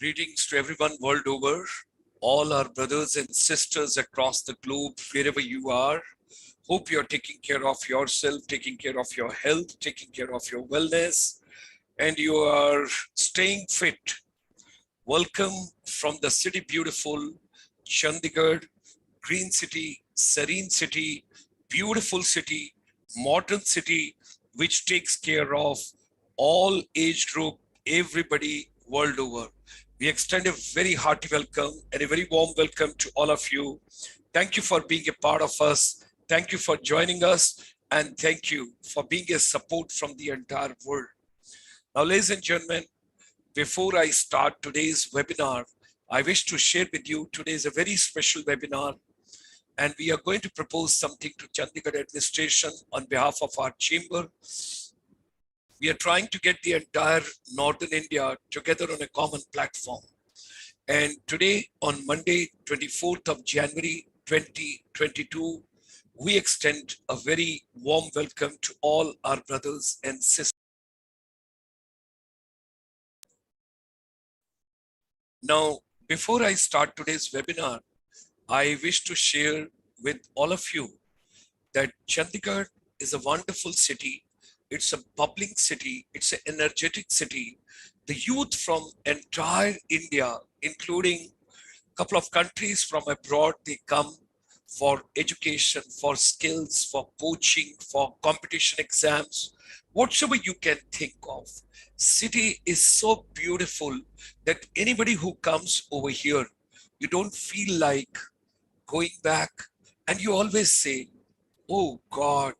Greetings to everyone world over, all our brothers and sisters across the globe, wherever you are. Hope you're taking care of yourself, taking care of your health, taking care of your wellness, and you are staying fit. Welcome from the city beautiful, Chandigarh, green city, serene city, beautiful city, modern city, which takes care of all age group, everybody world over. We extend a very hearty welcome and a very warm welcome to all of you. Thank you for being a part of us. Thank you for joining us. And thank you for being a support from the entire world. Now, ladies and gentlemen, before I start today's webinar, I wish to share with you today is a very special webinar, and we are going to propose something to Chandigarh administration on behalf of our chamber. We are trying to get the entire Northern India together on a common platform. And today, on Monday, 24th of January, 2022, we extend a very warm welcome to all our brothers and sisters. Now, before I start today's webinar, I wish to share with all of you that Chandigarh is a wonderful city. It's a bubbling city. It's an energetic city. The youth from entire India, including a couple of countries from abroad, they come for education, for skills, for coaching, for competition exams, whatsoever you can think of. City is so beautiful that anybody who comes over here, you don't feel like going back, and you always say, oh God,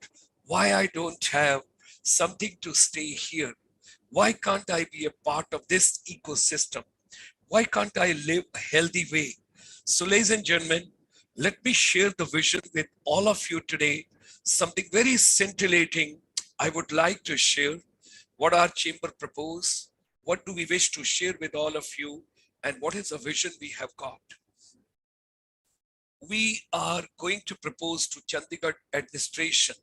why I don't have something to stay here? Why can't I be a part of this ecosystem? Why can't I live a healthy way? So ladies and gentlemen, let me share the vision with all of you today. Something very scintillating I would like to share. What our chamber propose, what do we wish to share with all of you, and what is the vision we have got. We are going to propose to Chandigarh administration.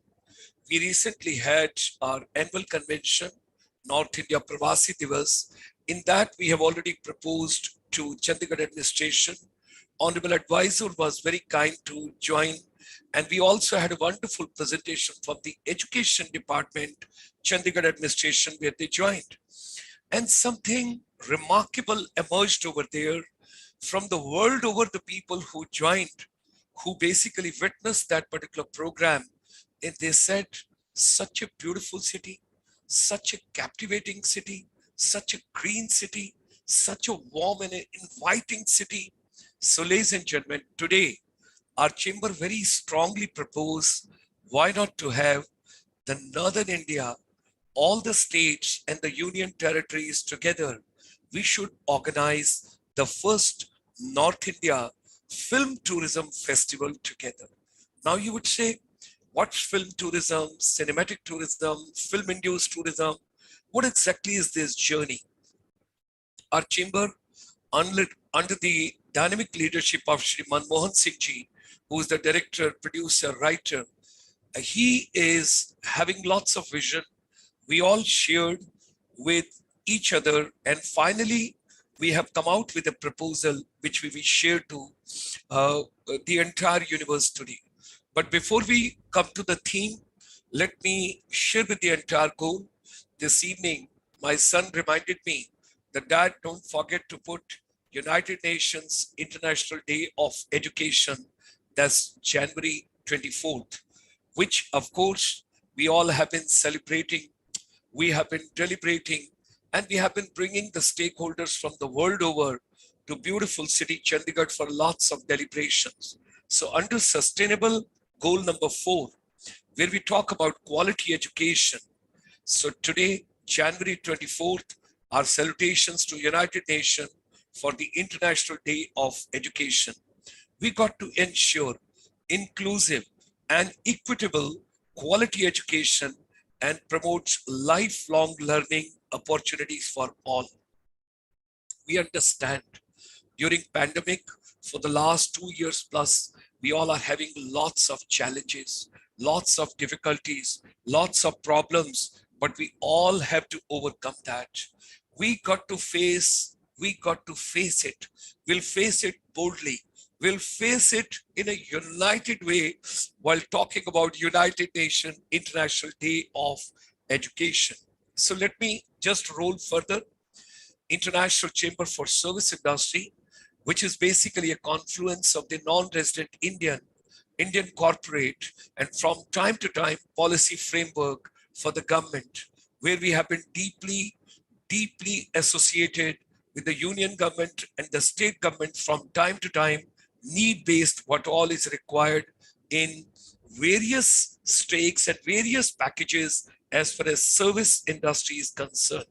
We recently had our annual convention, North India Pravasi Divas. In that, we have already proposed to Chandigarh administration. Honorable advisor was very kind to join. And we also had a wonderful presentation from the education department, Chandigarh administration, where they joined. And something remarkable emerged over there from the world over, the people who joined, who basically witnessed that particular program. And they said, such a beautiful city, such a captivating city, such a green city, such a warm and inviting city. So ladies and gentlemen, today, our chamber very strongly propose, why not to have the Northern India, all the states and the union territories together. We should organize the first North India Film Tourism Festival together. Now you would say, what's film tourism, cinematic tourism, film-induced tourism? What exactly is this journey? Our chamber, under the dynamic leadership of Shri Manmohan Singh ji, who is the director, producer, writer, he is having lots of vision. We all shared with each other, and finally, we have come out with a proposal which we will share to the entire universe today. But before we come to the theme, let me share with the entire goal. This evening, my son reminded me that Dad, don't forget to put United Nations International Day of Education. That's January 24th, which of course we all have been celebrating, we have been deliberating, and we have been bringing the stakeholders from the world over to beautiful city Chandigarh for lots of deliberations. So under sustainable goal number 4, where we talk about quality education. So today, January 24th, our salutations to United Nations for the International Day of Education. We got to ensure inclusive and equitable quality education and promote lifelong learning opportunities for all. We understand during pandemic, for the last 2 years plus, we all are having lots of challenges, lots of difficulties, lots of problems, but we all have to overcome that. We got to face we got to face it. We'll face it boldly. We'll face it in a united way while talking about United Nations International Day of Education. So let me just roll further. International Chamber for Service Industry, which is basically a confluence of the non-resident Indian corporate, and from time to time policy framework for the government, where we have been deeply associated with the union government and the state government from time to time, need-based, what all is required in various stakes and various packages as far as service industry is concerned.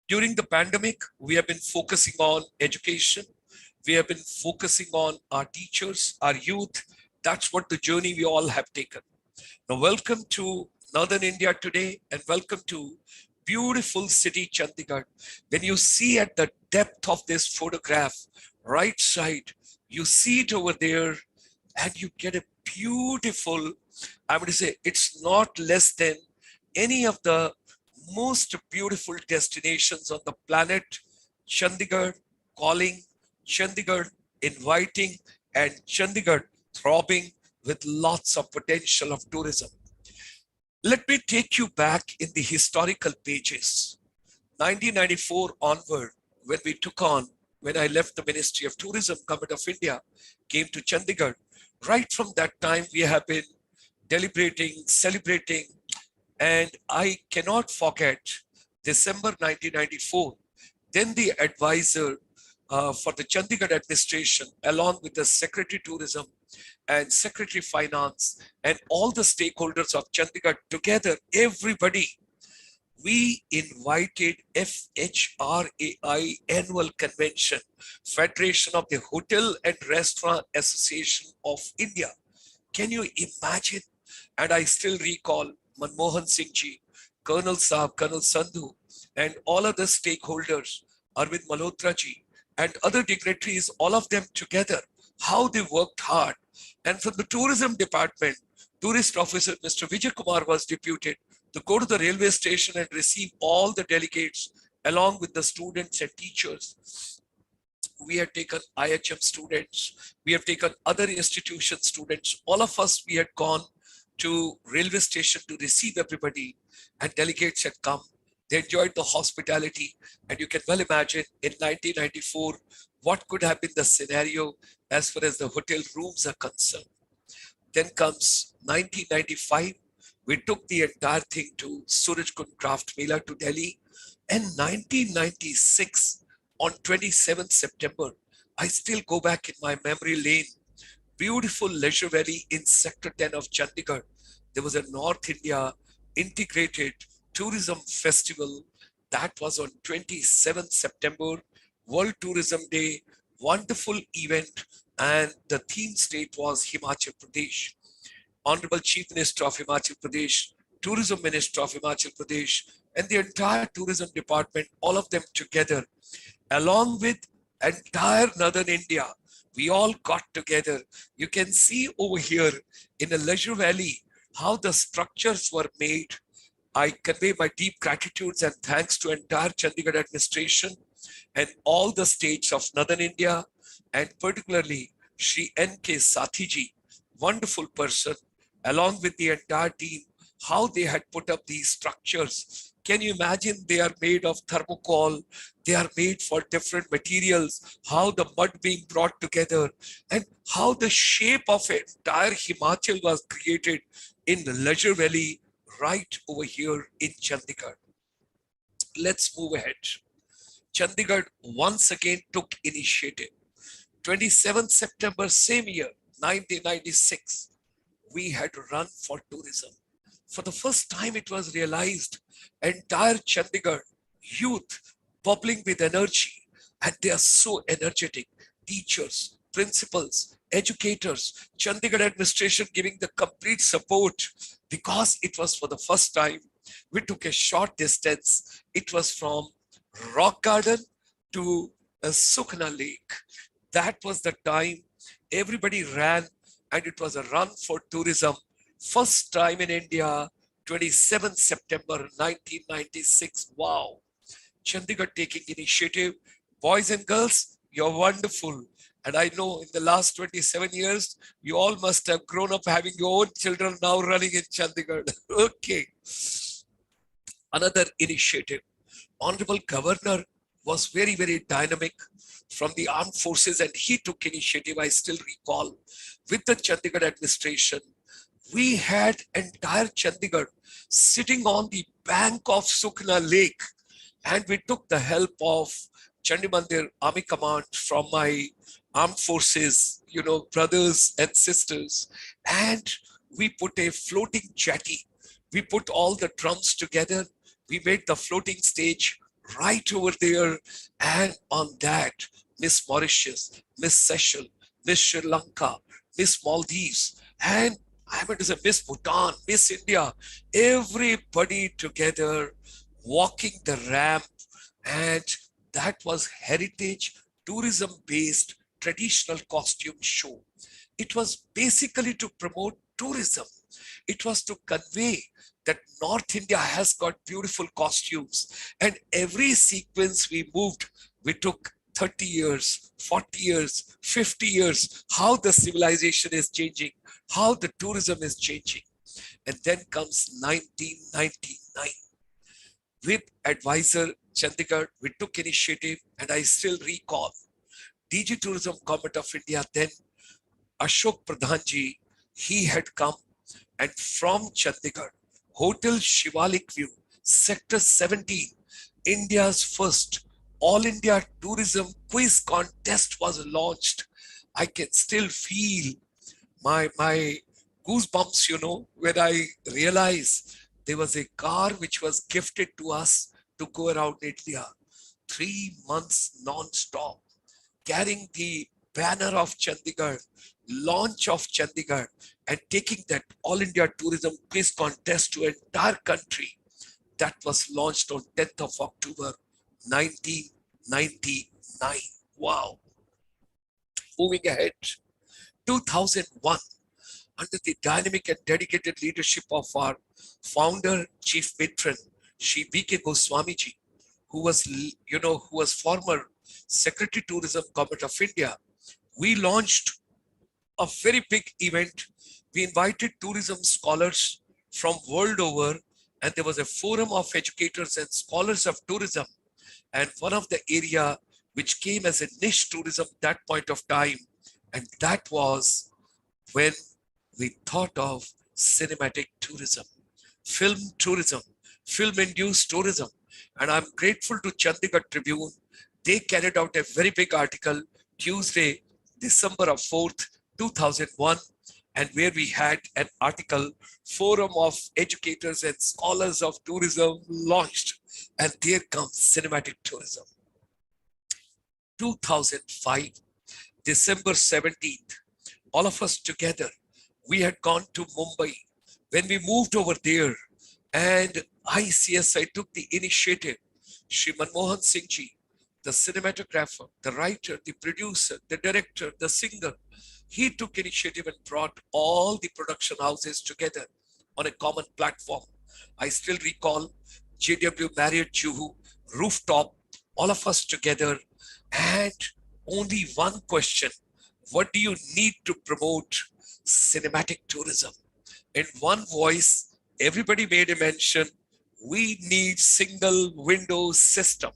During the pandemic, we have been focusing on education. We have been focusing on our teachers, our youth. That's what the journey we all have taken. Now, welcome to Northern India today, and welcome to beautiful city Chandigarh. When you see at the depth of this photograph, right side, you see it over there, and you get a beautiful, I'm going to say, it's not less than any of the most beautiful destinations on the planet. Chandigarh calling, Chandigarh inviting, and Chandigarh throbbing with lots of potential of tourism. Let me take you back in the historical pages. 1994 onward, when I left the Ministry of Tourism, Government of India, came to Chandigarh. Right from that time, we have been deliberating, celebrating, and I cannot forget December 1994. Then the advisor for the Chandigarh administration, along with the Secretary Tourism and Secretary Finance and all the stakeholders of Chandigarh together, everybody, we invited FHRAI Annual Convention, Federation of the Hotel and Restaurant Association of India. Can you imagine? And I still recall Manmohan Singh ji, Colonel Saab, Colonel Sandhu, and all other stakeholders, Arvind Malhotra ji, and other dignitaries, all of them together, how they worked hard. And from the tourism department, tourist officer Mr. Vijay Kumar was deputed to go to the railway station and receive all the delegates along with the students and teachers. We have taken IHM students, we have taken other institution students, all of us, we had gone to railway station to receive everybody, and delegates had come. They enjoyed the hospitality, and you can well imagine in 1994 what could have been the scenario as far as the hotel rooms are concerned. Then comes 1995. We took the entire thing to Surajkund Craft Mela to Delhi. And 1996, on 27th September, I still go back in my memory lane. Beautiful leisure valley in Sector 10 of Chandigarh. There was a North India integrated tourism festival. That was on 27th September, World Tourism Day, wonderful event. And the theme state was Himachal Pradesh. Honorable Chief Minister of Himachal Pradesh, Tourism Minister of Himachal Pradesh, and the entire tourism department, all of them together, along with entire Northern India, we all got together. You can see over here in the Leisure Valley how the structures were made. I convey my deep gratitude and thanks to entire Chandigarh administration and all the states of Northern India, and particularly Shri N.K. Sathiji, wonderful person, along with the entire team, how they had put up these structures. Can you imagine? They are made of thermocol, they are made for different materials, how the mud being brought together, and how the shape of entire Himachal was created in the Leisure Valley right over here in Chandigarh. Let's move ahead. Chandigarh once again took initiative. 27th September, same year, 1996, we had run for tourism. For the first time, it was realized entire Chandigarh youth bubbling with energy, and they are so energetic. Teachers, principals, educators, Chandigarh administration giving the complete support, because it was for the first time. We took a short distance. It was from Rock Garden to Sukhna Lake. That was the time everybody ran, and it was a run for tourism. First time in India, 27th September 1996. Wow. Chandigarh taking initiative. Boys and girls, you're wonderful. And I know in the last 27 years, you all must have grown up having your own children now running in Chandigarh. Okay. Another initiative. Honorable Governor was very, very dynamic from the armed forces and he took initiative, I still recall, with the Chandigarh administration. We had entire Chandigarh sitting on the bank of Sukna Lake and we took the help of Chandimandir Army Command from my armed forces, brothers and sisters, and we put a floating jetty. We put all the drums together. We made the floating stage right over there, and on that, Miss Mauritius, Miss Seychelles, Miss Sri Lanka, Miss Maldives, and I meant to say Miss Bhutan, Miss India, everybody together walking the ramp, and that was heritage tourism based traditional costume show. It was basically to promote tourism. It was to convey that North India has got beautiful costumes, and every sequence we took 30 years, 40 years, 50 years, how the civilization is changing, how the tourism is changing. And then comes 1999. With advisor Chandigarh, we took initiative, and I still recall DG Tourism Government of India, then Ashok Pradhanji, he had come, and from Chandigarh, Hotel Shivalik View, Sector 17, India's first All India Tourism Quiz Contest was launched. I can still feel my goosebumps, when I realize there was a car which was gifted to us to go around India. 3 months non-stop, carrying the banner of Chandigarh, launch of Chandigarh, and taking that All India Tourism Quiz Contest to entire country. That was launched on 10th of October, 1999. Wow. Moving ahead, 2001, under the dynamic and dedicated leadership of our founder, chief patron, Shri B.K. Goswamiji, who was former Secretary Tourism Government of India, we launched a very big event. We invited tourism scholars from world over, and there was a forum of educators and scholars of tourism. And one of the area which came as a niche tourism that point of time, and that was when we thought of cinematic tourism, film-induced tourism. And I'm grateful to Chandigarh Tribune. They carried out a very big article Tuesday, December 4th, 2001, and where we had an article, Forum of Educators and Scholars of Tourism launched. And there comes cinematic tourism. 2005, December 17th, all of us together, we had gone to Mumbai. When we moved over there, and ICSI took the initiative, Shri Manmohan Singh ji, the cinematographer, the writer, the producer, the director, the singer, he took initiative and brought all the production houses together on a common platform. I still recall JW Marriott Juhu, rooftop, all of us together, and only one question: what do you need to promote cinematic tourism? In one voice, everybody made a mention: we need single window system.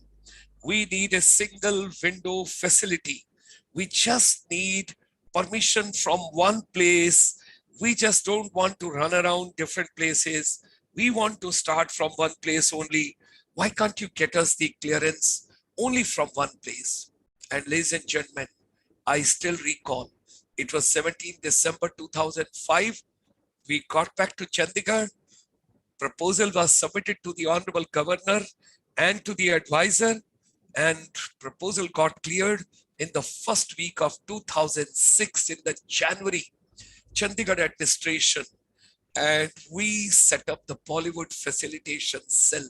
We need a single window facility. We just need permission from one place. We just don't want to run around different places. We want to start from one place only. Why can't you get us the clearance only from one place? And ladies and gentlemen, I still recall, it was 17 December 2005. We got back to Chandigarh. Proposal was submitted to the Honorable Governor and to the advisor, and proposal got cleared in the first week of 2006 in the January. Chandigarh administration, and we set up the Bollywood facilitation cell.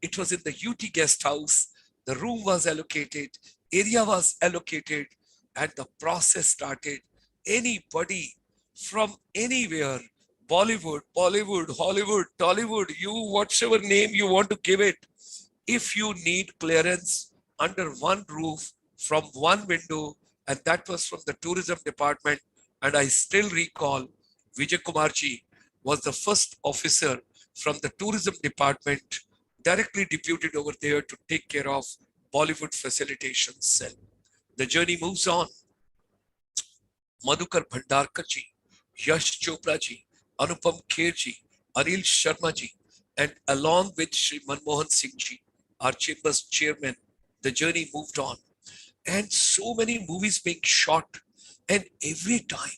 It was in the UT guest house. The room was allocated, area was allocated, and the process started. Anybody from anywhere, Bollywood, Hollywood, Tollywood, you whatever name you want to give it, If you need clearance under one roof from one window, and that was from the tourism department, and I still recall Vijay Kumarji was the first officer from the tourism department directly deputed over there to take care of Bollywood facilitation cell. The journey moves on. Madhukar Bhandarkar ji, Yash Chopra ji, Anupam Kher ji, Anil Sharma ji, and along with Sri Manmohan Singh ji, our chamber's chairman, the journey moved on. And so many movies being shot, and every time,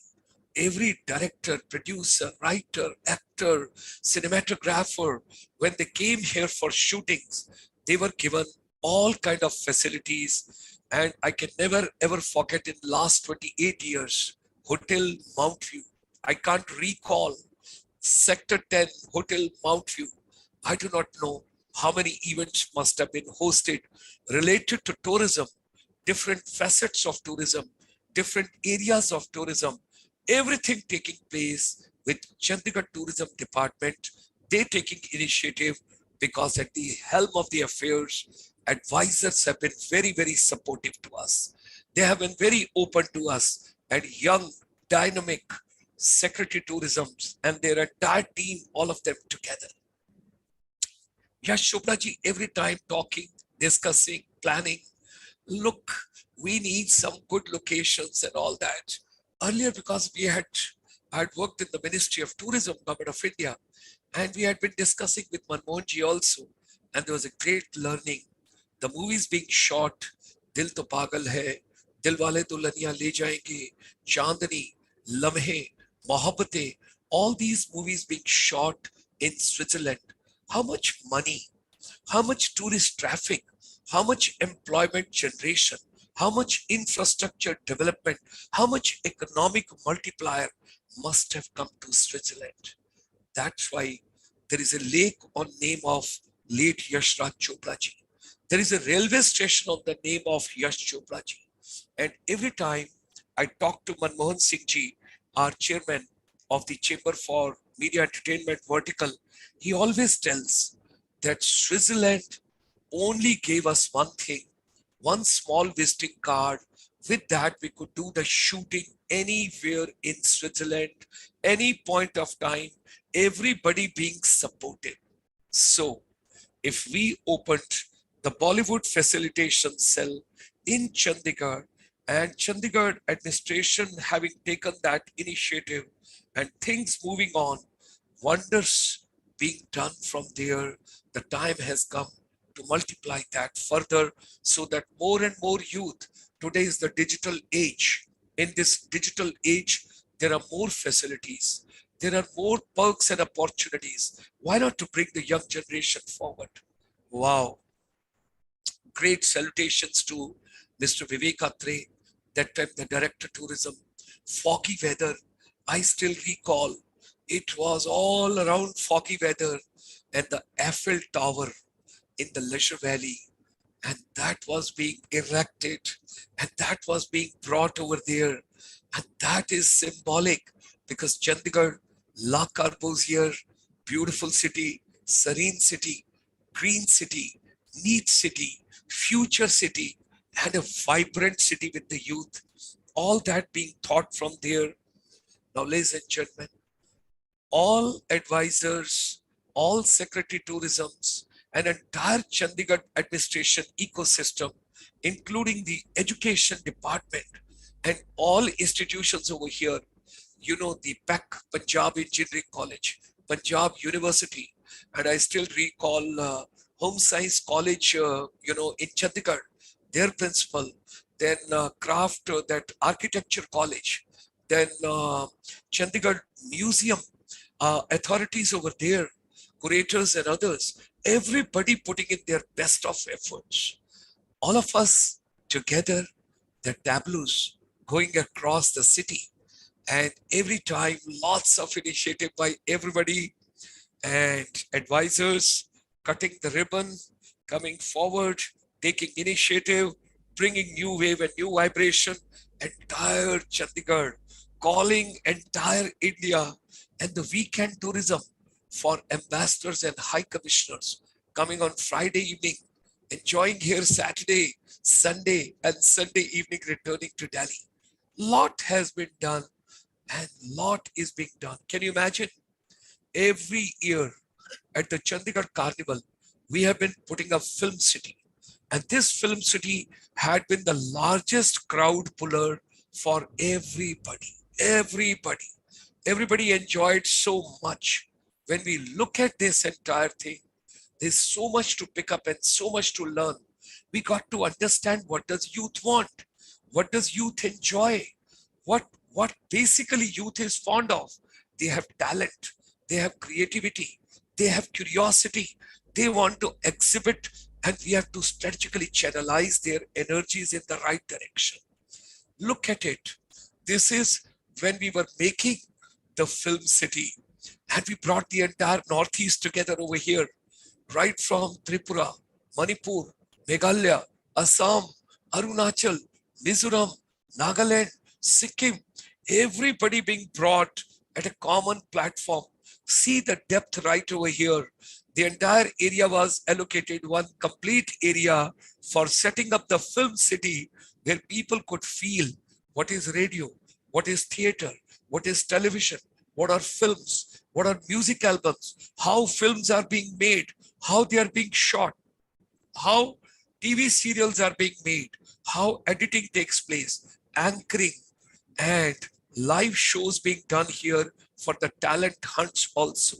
every director, producer, writer, actor, cinematographer, when they came here for shootings, they were given all kind of facilities. And I can never ever forget in last 28 years, Hotel Mount View. I can't recall Sector 10, Hotel Mount View. I do not know how many events must have been hosted related to tourism, different facets of tourism, different areas of tourism, everything taking place with Chandigarh Tourism Department. They taking initiative because at the helm of the affairs, advisors have been very, very supportive to us. They have been very open to us, and young, dynamic Secretary Tourism and their entire team, all of them together. Yash Chopra ji, every time talking, discussing, planning, look, we need some good locations and all that. Earlier, because I had worked in the Ministry of Tourism, Government of India, and we had been discussing with Manmohan ji also, and there was a great learning. The movies being shot, Dil To Pagal Hai, Dilwale Dulhaniya Le Jayenge, Chandni, Lamhe, Mohabbatein, all these movies being shot in Switzerland. How much money, how much tourist traffic, how much employment generation, how much infrastructure development, how much economic multiplier must have come to Switzerland. That's why there is a lake on name of late Yashraj Chopra ji. There is a railway station on the name of Yash Chopra ji. And every time I talk to Manmohan Singh ji, our chairman of the Chamber for Media Entertainment Vertical, he always tells that Switzerland only gave us one thing, one small visiting card. With that, we could do the shooting anywhere in Switzerland, any point of time, everybody being supported. So, if we opened the Bollywood facilitation cell in Chandigarh, and Chandigarh administration having taken that initiative and things moving on, wonders being done from there, the time has come to multiply that further so that more and more youth, today is the digital age. In this digital age, there are more facilities, there are more perks and opportunities. Why not to bring the young generation forward? Wow. Great salutations to Mr. Vivek Atre, that time the director tourism. Foggy weather, I still recall, it was all around foggy weather, and the Eiffel Tower in the Leisure Valley, and that was being erected, and that was being brought over there, and that is symbolic because Chandigarh, La Corbusier, beautiful city, serene city, green city, neat city, future city, and a vibrant city with the youth. All that being thought from there. Now, ladies and gentlemen, all advisors, all secretary tourisms, an entire Chandigarh administration ecosystem, including the education department and all institutions over here, you know, the PEC, Punjab Engineering College, Punjab University, and I still recall Home Science College, in Chandigarh, their principal, then Craft, that Architecture College, then Chandigarh Museum, authorities over there, curators and others, everybody putting in their best of efforts. All of us together, the tableaus going across the city, and every time lots of initiative by everybody and advisors cutting the ribbon, coming forward, taking initiative, bringing new wave and new vibration, entire Chandigarh, calling entire India, and the weekend tourism for ambassadors and high commissioners coming on Friday evening. enjoying here Saturday, Sunday, and Sunday evening returning to Delhi. Lot has been done and lot is being done. Can you imagine? Every year at the Chandigarh Carnival, we have been putting up Film City. And this Film City had been the largest crowd puller for everybody. Everybody. Everybody enjoyed so much. When we look at this entire thing, there's so much to pick up and so much to learn. We got to understand, what does youth want? What does youth enjoy? What basically youth is fond of? They have talent, they have creativity, they have curiosity, they want to exhibit, and we have to strategically channelize their energies in the right direction. Look at it. This is when we were making the Film City, and we brought the entire Northeast together over here, right from Tripura, Manipur, Meghalaya, Assam, Arunachal, Mizoram, Nagaland, Sikkim, everybody being brought at a common platform. See the depth right over here. The entire area was allocated one complete area for setting up the Film City, where people could feel what is radio, what is theater, what is television, what are films, what are music albums, how films are being made, how they are being shot, how TV serials are being made, how editing takes place, anchoring, and live shows being done here for the talent hunts also.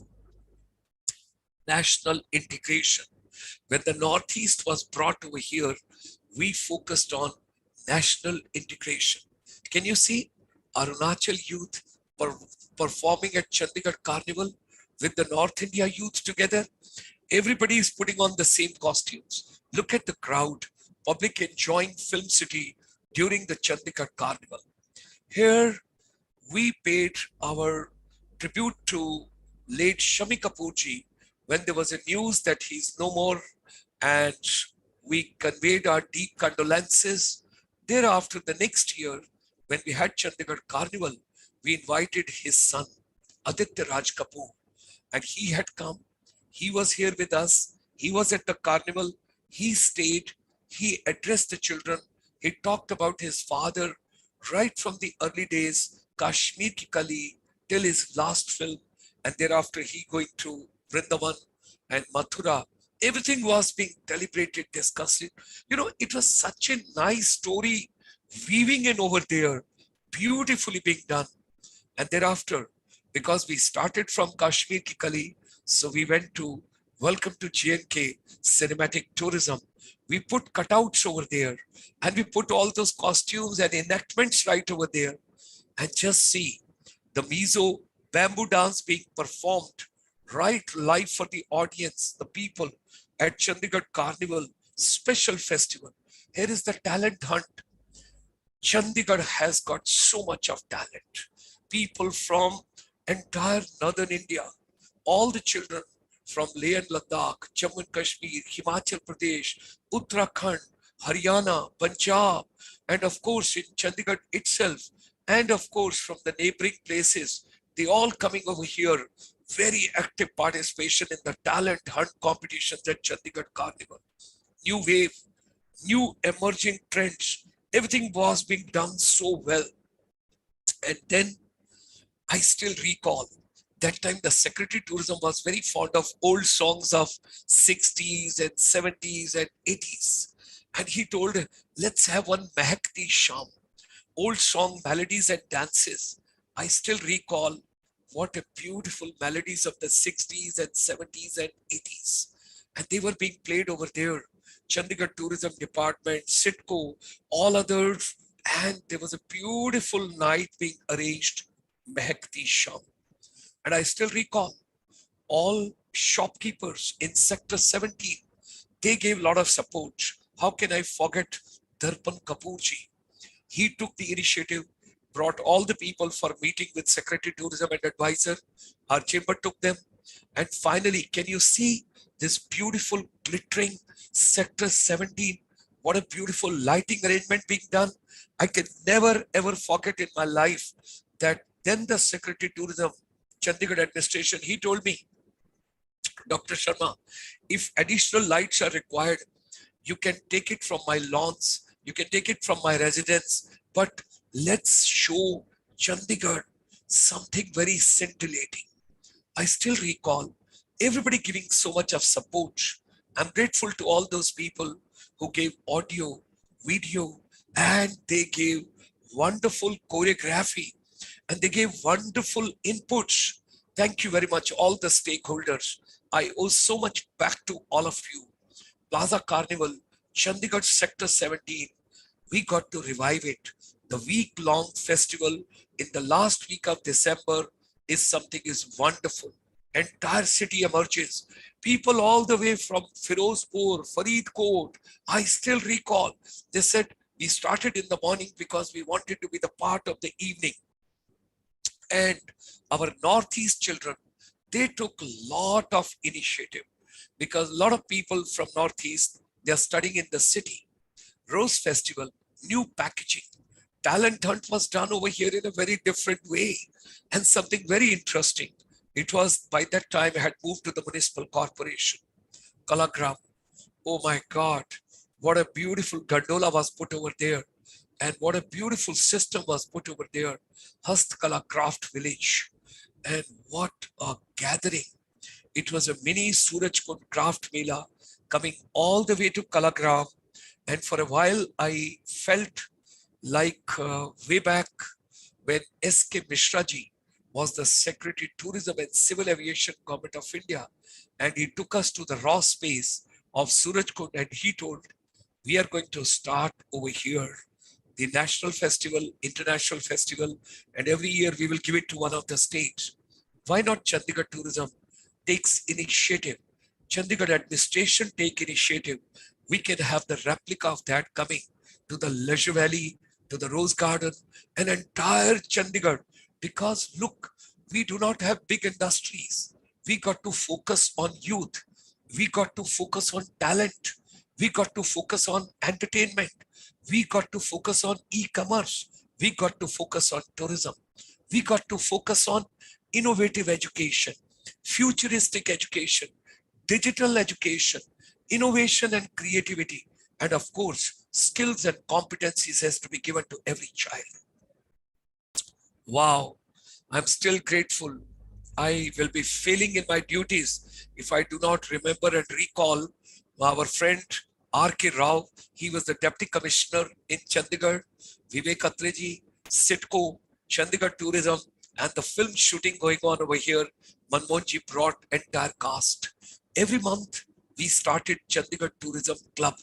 National integration. When the Northeast was brought over here, we focused on national integration. Can you see Arunachal youth performing at Chandigarh Carnival with the North India youth together? Everybody is putting on the same costumes. Look at the crowd, public enjoying Film City during the Chandigarh Carnival. Here, we paid our tribute to late Shami Kapoorji when there was a news that he's no more, and we conveyed our deep condolences. Thereafter, the next year, when we had Chandigarh Carnival, we invited his son, Aditya Raj Kapoor, and he had come. He was here with us. He was at the carnival. He stayed. He addressed the children. He talked about his father right from the early days, Kashmir Ki Kali, till his last film. And thereafter, he going to Vrindavan and Mathura. Everything was being deliberated, discussed. You know, it was such a nice story weaving in over there, beautifully being done. And thereafter, because we started from Kashmir Ki Kali, so we went to Welcome to J&K Cinematic Tourism. We put cutouts over there, and we put all those costumes and enactments right over there. And just see the Mizo bamboo dance being performed right live for the audience, the people at Chandigarh Carnival special festival. Here is the talent hunt. Chandigarh has got so much of talent. People from entire northern India, all the children from Leh and Ladakh, Jammu and Kashmir, Himachal Pradesh, Uttarakhand, Haryana, Punjab, and of course in Chandigarh itself, and of course from the neighboring places, they all coming over here. Very active participation in the talent hunt competitions at Chandigarh Carnival. New wave, new emerging trends, everything was being done so well. And then I still recall that time the Secretary Tourism was very fond of old songs of 60s and 70s and 80s. And he told, let's have one Mehakti Sham, old song melodies and dances. I still recall what a beautiful melodies of the 60s and 70s and 80s. And they were being played over there. Chandigarh Tourism Department, Sitco, all others. And there was a beautiful night being arranged, Mehakti Sham. And I still recall all shopkeepers in Sector 17, they gave a lot of support. How can I forget Darpan Kapoorji? He took the initiative, brought all the people for meeting with Secretary Tourism and Advisor. Our chamber took them. And finally, can you see this beautiful glittering Sector 17? What a beautiful lighting arrangement being done. I can never ever forget in my life that then the Secretary Tourism, Chandigarh administration, he told me, Dr. Sharma, if additional lights are required, You can take it from my lawns. You can take it from my residence. But let's show Chandigarh something very scintillating. I still recall everybody giving so much of support. I'm grateful to all those people who gave audio, video, and they gave wonderful choreography and they gave wonderful inputs. Thank you very much, all the stakeholders. I owe so much back to all of you. Plaza Carnival, Chandigarh Sector 17, we got to revive it. The week-long festival in the last week of December is wonderful. Entire city emerges. People all the way from Firozpur, Faridkot, I still recall, they said, we started in the morning because we wanted to be the part of the evening. And our Northeast children, they took a lot of initiative because a lot of people from Northeast, they are studying in the city. Rose Festival, new packaging. Talent hunt was done over here in a very different way and something very interesting. It was by that time I had moved to the municipal corporation. Kalagram. Oh my God, what a beautiful gondola was put over there. And what a beautiful system was put over there. Hastkala Craft Village. And what a gathering. It was a mini Surajkund Craft Mela coming all the way to Kalagram. And for a while, I felt like way back when S.K. Mishra ji was the Secretary Tourism and Civil Aviation Government of India. And he took us to the raw space of Surajkund and he told, we are going to start over here the national festival, international festival, and every year we will give it to one of the states. Why not Chandigarh Tourism takes initiative? Chandigarh administration take initiative. We can have the replica of that coming to the Leisure Valley, to the Rose Garden, an entire Chandigarh. Because look, we do not have big industries. We got to focus on youth. We got to focus on talent. We got to focus on entertainment. We got to focus on e-commerce. We got to focus on tourism. We got to focus on innovative education, futuristic education, digital education, innovation and creativity. And of course, skills and competencies has to be given to every child. Wow, I'm still grateful. I will be failing in my duties if I do not remember and recall our friend R.K. Rao. He was the Deputy Commissioner in Chandigarh. Vivek Atreji, Sitco, Chandigarh Tourism, and the film shooting going on over here. Manmohanji brought entire cast. Every month, we started Chandigarh Tourism Club.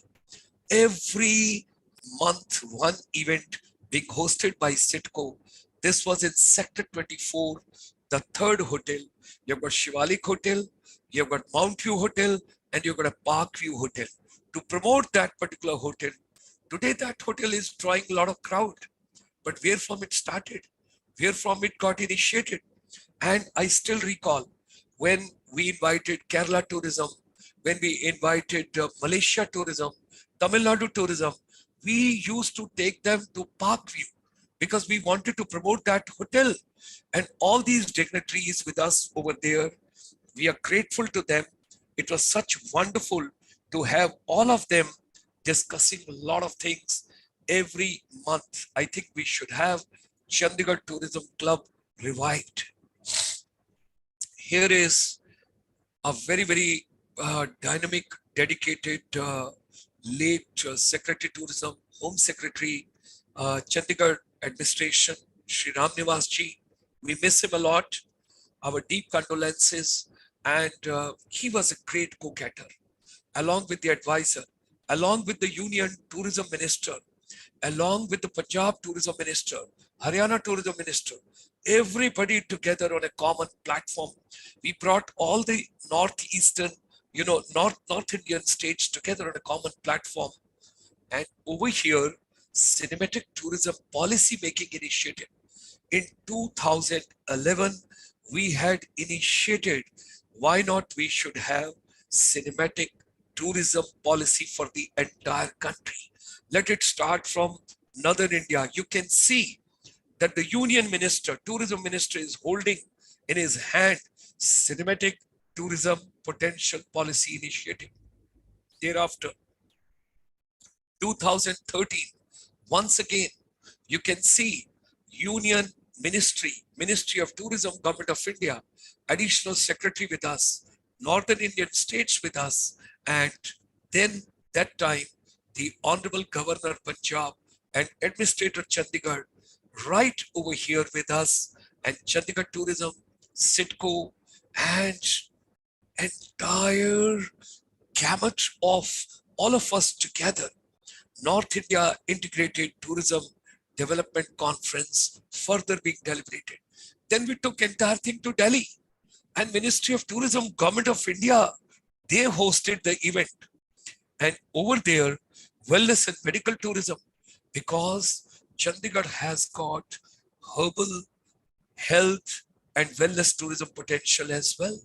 Every month, one event being hosted by Sitco. This was in Sector 24, the third hotel. You've got Shivalik Hotel, you've got Mount View Hotel, and you've got a Park View Hotel. To promote that particular hotel, today that hotel is drawing a lot of crowd. But where from it started, where from it got initiated. And I still recall when we invited Kerala Tourism, when we invited Malaysia Tourism, Tamil Nadu Tourism, we used to take them to Parkview because we wanted to promote that hotel. And all these dignitaries with us over there, we are grateful to them. It was such wonderful to have all of them discussing a lot of things every month. I think we should have Chandigarh Tourism Club revived. Here is a very dynamic, dedicated late Secretary Tourism, Home Secretary, Chandigarh Administration, Shri Ram Nivas ji. We miss him a lot. Our deep condolences. And he was a great go-getter, along with the advisor, along with the Union Tourism Minister, along with the Punjab Tourism Minister, Haryana Tourism Minister, everybody together on a common platform. We brought all the Northeastern, North Indian states together on a common platform. And over here, Cinematic Tourism Policy Making Initiative. In 2011, we had initiated, why not we should have cinematic tourism policy for the entire country. Let it start from Northern India. You can see that the Union Minister, Tourism Minister is holding in his hand Cinematic Tourism Potential Policy Initiative. Thereafter, 2013. Once again, you can see Union Ministry of Tourism, Government of India, Additional Secretary with us, Northern Indian states with us, and then that time, the Honorable Governor Punjab and Administrator Chandigarh right over here with us, and Chandigarh Tourism, Sitco, and entire gamut of all of us together. North India Integrated Tourism Development Conference further being deliberated. Then we took entire thing to Delhi, and Ministry of Tourism, Government of India, they hosted the event. And over there, wellness and medical tourism, because Chandigarh has got herbal, health, and wellness tourism potential as well.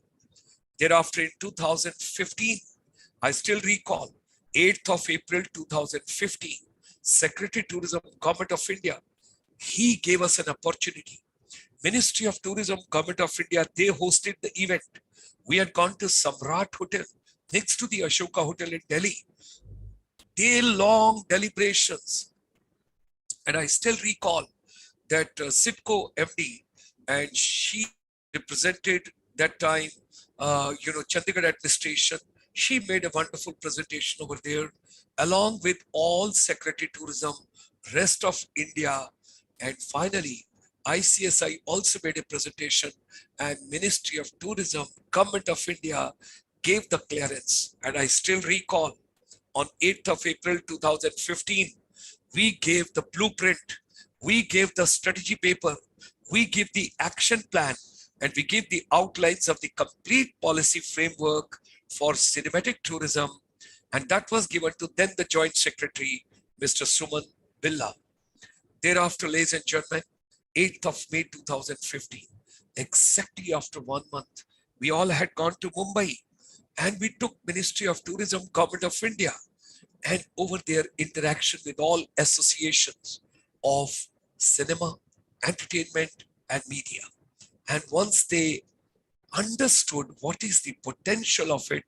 Thereafter, in 2015, I still recall, 8th of April 2015, Secretary Tourism, Government of India, he gave us an opportunity. Ministry of Tourism, Government of India, they hosted the event. We had gone to Samrat Hotel, next to the Ashoka Hotel in Delhi. Day-long deliberations. And I still recall that Sitco MD, and she represented that time, Chandigarh administration. She made a wonderful presentation over there, along with all Secretary Tourism, rest of India. And finally, ICSI also made a presentation, and Ministry of Tourism, Government of India gave the clearance. And I still recall on 8th of April 2015, we gave the blueprint, we gave the strategy paper, we gave the action plan, and we gave the outlines of the complete policy framework for cinematic tourism. And that was given to then the Joint Secretary, Mr. Suman Billa. Thereafter, ladies and gentlemen, 8th of May 2015, exactly after 1 month, we all had gone to Mumbai, and we took Ministry of Tourism, Government of India, and over there interaction with all associations of cinema, entertainment, and media. And once they understood what is the potential of it,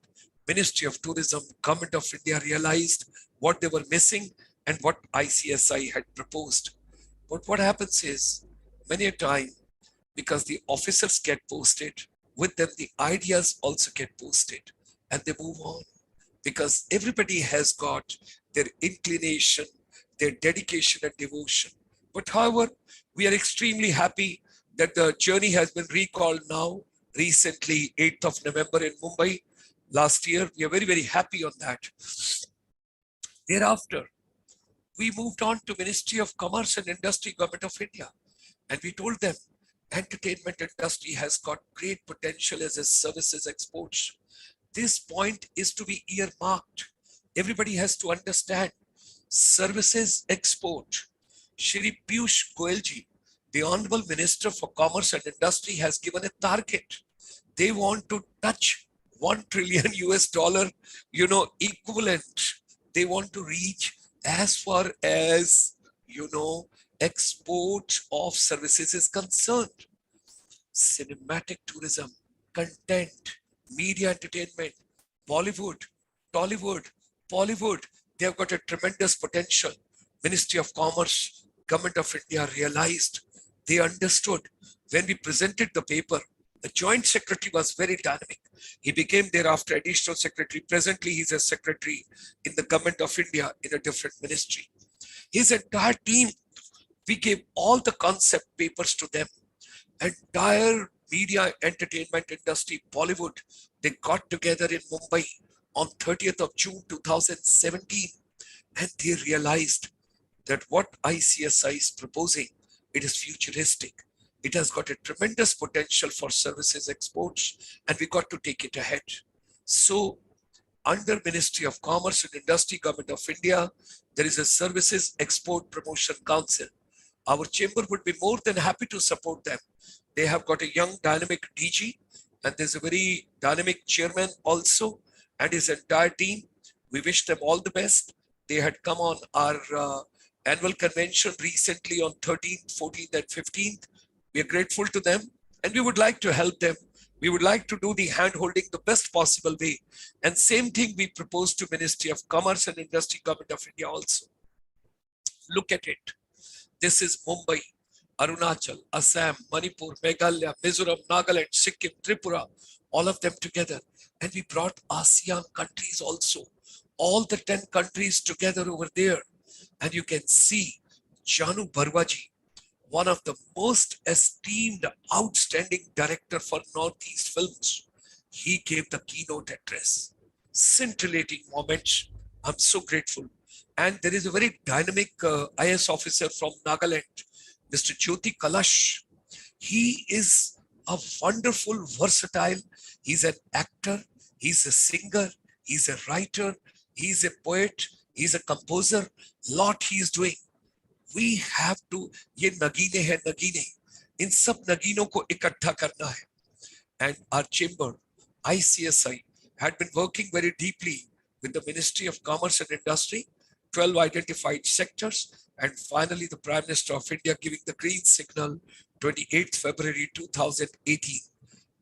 Ministry of Tourism, Government of India realized what they were missing and what ICSI had proposed. But what happens is, many a time, because the officers get posted, with them the ideas also get posted, and they move on. Because everybody has got their inclination, their dedication and devotion. But however, we are extremely happy that the journey has been recalled now, recently, 8th of November in Mumbai, last year. We are very, very happy on that. Thereafter, we moved on to Ministry of Commerce and Industry, Government of India. And we told them, entertainment industry has got great potential as a services exports. This point is to be earmarked. Everybody has to understand services export. Shri Piyush Goyalji, the Honorable Minister for Commerce and Industry, has given a target. They want to touch $1 trillion equivalent. They want to reach as far as, export of services is concerned. Cinematic tourism, content, media entertainment, Bollywood, Tollywood, Bollywood, they have got a tremendous potential. Ministry of Commerce, Government of India realized, they understood. When we presented the paper, the Joint Secretary was very dynamic. He became thereafter Additional Secretary. Presently, he's a Secretary in the Government of India in a different ministry. His entire team, we gave all the concept papers to them. Entire media entertainment industry, Bollywood, they got together in Mumbai on 30th of June 2017, and they realized that what ICSI is proposing, it is futuristic. It has got a tremendous potential for services exports, and we got to take it ahead. So under Ministry of Commerce and Industry, Government of India, there is a Services Export Promotion Council. Our chamber would be more than happy to support them. They have got a young dynamic DG, and there's a very dynamic chairman also, and his entire team. We wish them all the best. They had come on our annual convention recently on 13th, 14th, and 15th. We are grateful to them, and we would like to help them We would like to do the hand holding the best possible way. And same thing we propose to Ministry of Commerce and Industry, Government of India also. Look at it. This is Mumbai, Arunachal, Assam, Manipur, Meghalaya, Mizoram, Nagaland, Sikkim, Tripura, all of them together. And we brought ASEAN countries also, all the 10 countries together over there. And you can see Janu Barwaji, one of the most esteemed, outstanding director for Northeast films. He gave the keynote address. Scintillating moments. I'm so grateful. And there is a very dynamic IS officer from Nagaland, Mr. Jyoti Kalash. He is a wonderful, versatile. He's an actor. He's a singer. He's a writer. He's a poet. He's a composer. Lot he is doing. We have to, ये नगीने हैं नगीने, इन सब नगीनों को इकट्ठा करना है. And our chamber, ICSI, had been working very deeply with the Ministry of Commerce and Industry, 12 identified sectors, and finally the Prime Minister of India giving the green signal 28th February 2018.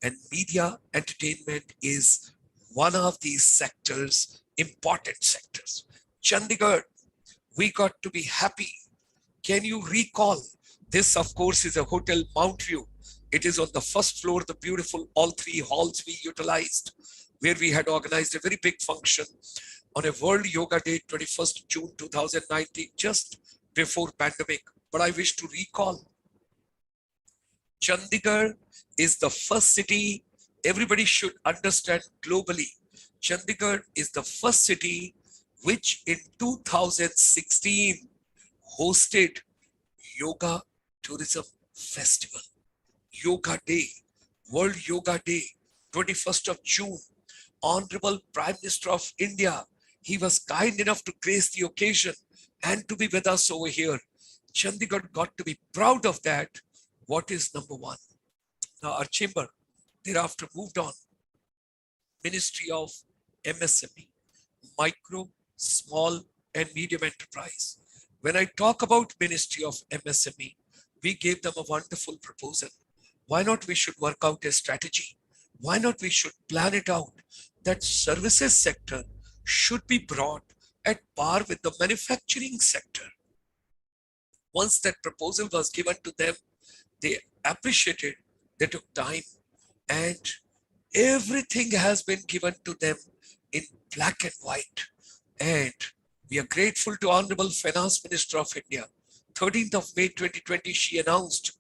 And media entertainment is one of these sectors, important sectors. Chandigarh, we got to be happy. Can you recall? This, of course, is a hotel Mount View. It is on the first floor, the beautiful all three halls we utilized, where we had organized a very big function on a World Yoga Day, 21st June 2019, just before pandemic. But I wish to recall, Chandigarh is the first city, everybody should understand globally. Chandigarh is the first city which in 2016 hosted Yoga Tourism Festival. Yoga Day, World Yoga Day, 21st of June. Honorable Prime Minister of India, he was kind enough to grace the occasion and to be with us over here. Chandigarh got to be proud of that. What is number one? Now our chamber thereafter moved on. Ministry of MSME, Micro, Small and Medium Enterprise. When I talk about Ministry of MSME, we gave them a wonderful proposal. Why not we should work out a strategy? Why not we should plan it out that services sector should be brought at par with the manufacturing sector. Once that proposal was given to them, they appreciated, they took time, and everything has been given to them in black and white. And we are grateful to Honorable Finance Minister of India. 13th of May 2020, she announced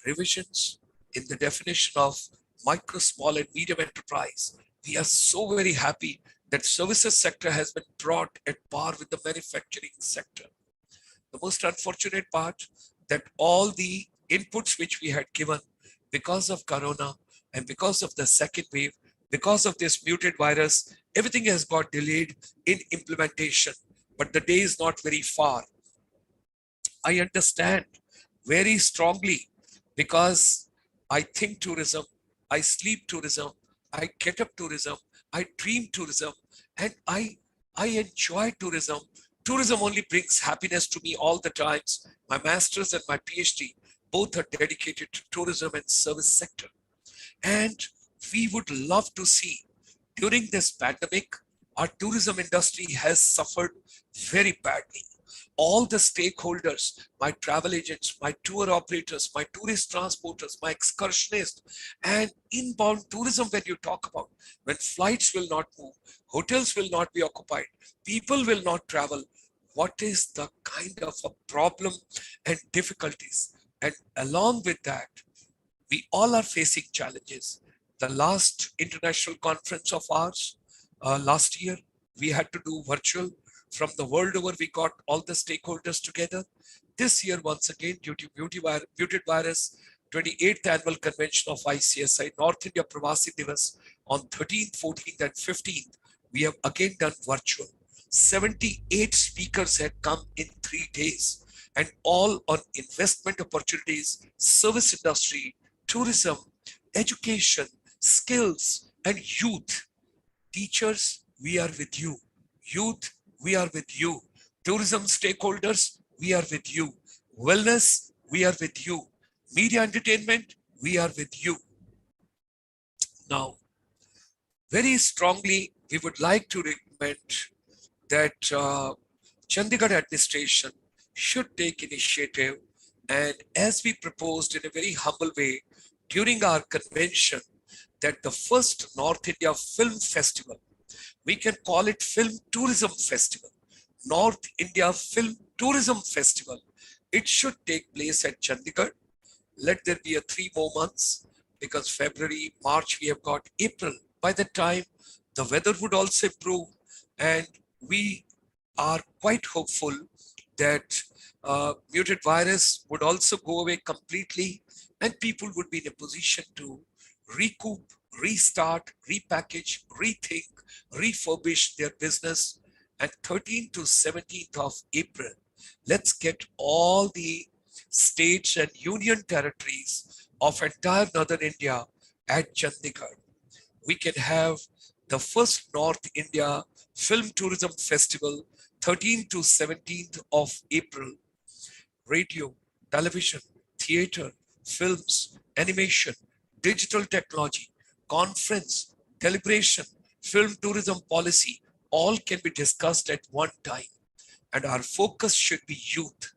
revisions in the definition of micro, small and medium enterprise. We are so very happy that services sector has been brought at par with the manufacturing sector. The most unfortunate part that all the inputs which we had given because of Corona and because of the second wave, because of this muted virus, everything has got delayed in implementation, but the day is not very far. I understand very strongly because I think tourism, I sleep tourism, I get up tourism, I dream tourism, and I enjoy tourism. Tourism only brings happiness to me all the times. My master's and my PhD both are dedicated to tourism and service sector. And we would love to see during this pandemic, our tourism industry has suffered very badly. All the stakeholders, my travel agents, my tour operators, my tourist transporters, my excursionists, and inbound tourism when you talk about, when flights will not move, hotels will not be occupied, people will not travel, what is the kind of a problem and difficulties? And along with that, we all are facing challenges. The last international conference of ours, last year, we had to do virtual. From the world over, we got all the stakeholders together. This year, once again, due to muted virus, 28th Annual Convention of ICSI, North India Pravasi Divas, on 13th, 14th and 15th, we have again done virtual. 78 speakers had come in 3 days, and all on investment opportunities, service industry, tourism, education, skills, and youth. Teachers, we are with you. Youth, we are with you. Tourism stakeholders, we are with you. Wellness, we are with you. Media entertainment, we are with you. Now, very strongly, we would like to recommend that Chandigarh administration should take initiative, and as we proposed in a very humble way during our convention, that the first North India Film Festival, we can call it Film Tourism Festival, North India Film Tourism Festival, it should take place at Chandigarh. Let there be a 3 more months, because February, March, we have got April. By the time the weather would also improve, and we are quite hopeful that muted virus would also go away completely, and people would be in a position to recoup, restart, repackage, rethink, refurbish their business. And 13th to 17th of April, let's get all the states and union territories of entire northern India at Chandigarh. We can have the first North India Film Tourism Festival, 13th to 17th of April. Radio, television, theater, films, animation, digital technology, conference, deliberation, film tourism policy, all can be discussed at one time. And our focus should be youth,